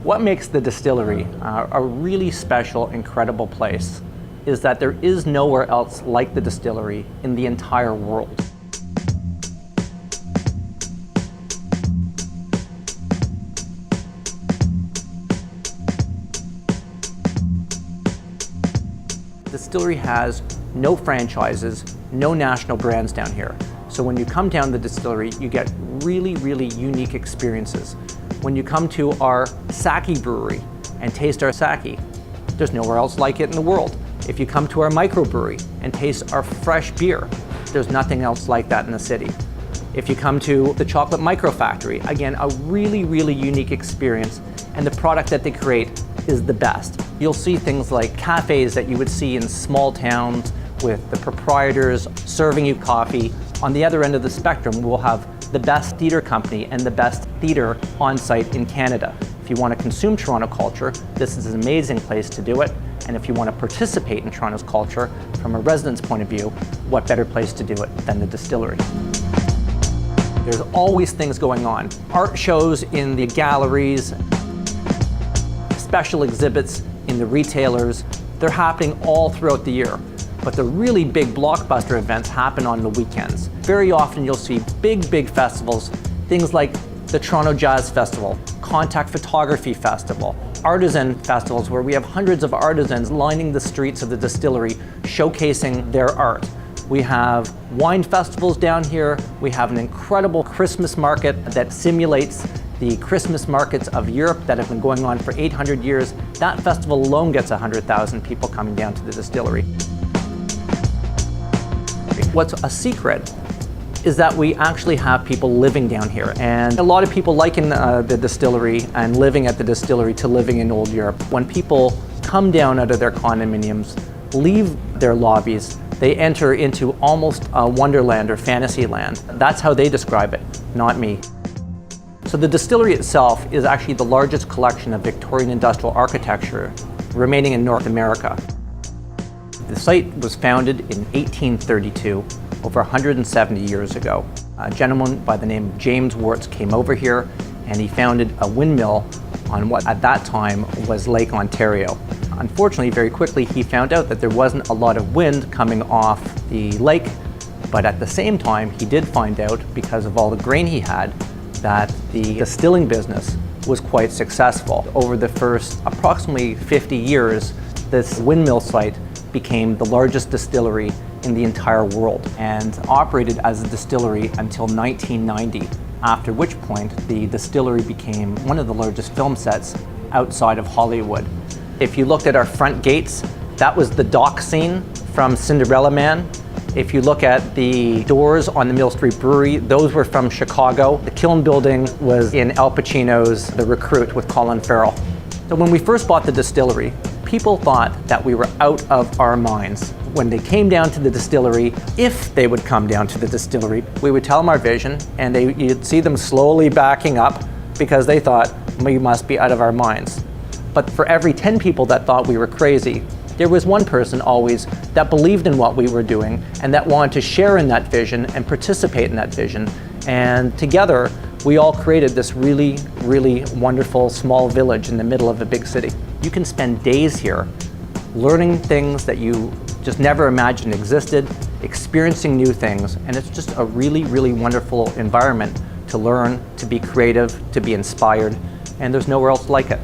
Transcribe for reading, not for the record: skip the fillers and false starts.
What makes the distillery a really special, incredible place is that there is nowhere else like the distillery in the entire world. The distillery has no franchises, no national brands down here. So when you come down to the distillery, you get really, really unique experiences. When you come to our sake brewery and taste our sake, there's nowhere else like it in the world. If you come to our microbrewery and taste our fresh beer, there's nothing else like that in the city. If you come to the chocolate micro factory, again, a really, really unique experience, and the product that they create is the best. You'll see things like cafes that you would see in small towns with the proprietors serving you coffee. On the other end of the spectrum, we'll have the best theatre company and the best theatre on site in Canada. If you want to consume Toronto culture, this is an amazing place to do it. And if you want to participate in Toronto's culture from a resident's point of view, what better place to do it than the distillery? There's always things going on. Art shows in the galleries, special exhibits in the retailers. They're happening all throughout the year. But the really big blockbuster events happen on the weekends. Very often you'll see big festivals, things like the Toronto Jazz Festival, Contact Photography Festival, artisan festivals where we have hundreds of artisans lining the streets of the distillery showcasing their art. We have wine festivals down here. We have an incredible Christmas market that simulates the Christmas markets of Europe that have been going on for 800 years. That festival alone gets 100,000 people coming down to the distillery. What's a secret is that we actually have people living down here, and a lot of people liken the distillery and living at the distillery to living in old Europe. When people come down out of their condominiums, leave their lobbies, they enter into almost a wonderland or fantasy land. That's how they describe it, not me. So the distillery itself is actually the largest collection of Victorian Industrial architecture remaining in North America. The site was founded in 1832, over 170 years ago. A gentleman by the name of James Wirtz came over here and he founded a windmill on what at that time was Lake Ontario. Unfortunately, very quickly he found out that there wasn't a lot of wind coming off the lake, but at the same time he did find out, because of all the grain he had, that the distilling business was quite successful. Over the first approximately 50 years, this windmill site became the largest distillery in the entire world and operated as a distillery until 1990, after which point the distillery became one of the largest film sets outside of Hollywood. If you looked at our front gates, that was the dock scene from Cinderella Man. If you look at the doors on the Mill Street Brewery, those were from Chicago. The kiln building was in Al Pacino's The Recruit with Colin Farrell. So when we first bought the distillery, people thought that we were out of our minds. When they came down to the distillery, if they would come down to the distillery, we would tell them our vision, and you'd see them slowly backing up because they thought we must be out of our minds. But for every 10 people that thought we were crazy, there was one person always that believed in what we were doing and that wanted to share in that vision and participate in that vision. And together, we all created this really, really wonderful small village in the middle of a big city. You can spend days here learning things that you just never imagined existed, experiencing new things, and it's just a really, really wonderful environment to learn, to be creative, to be inspired, and there's nowhere else like it.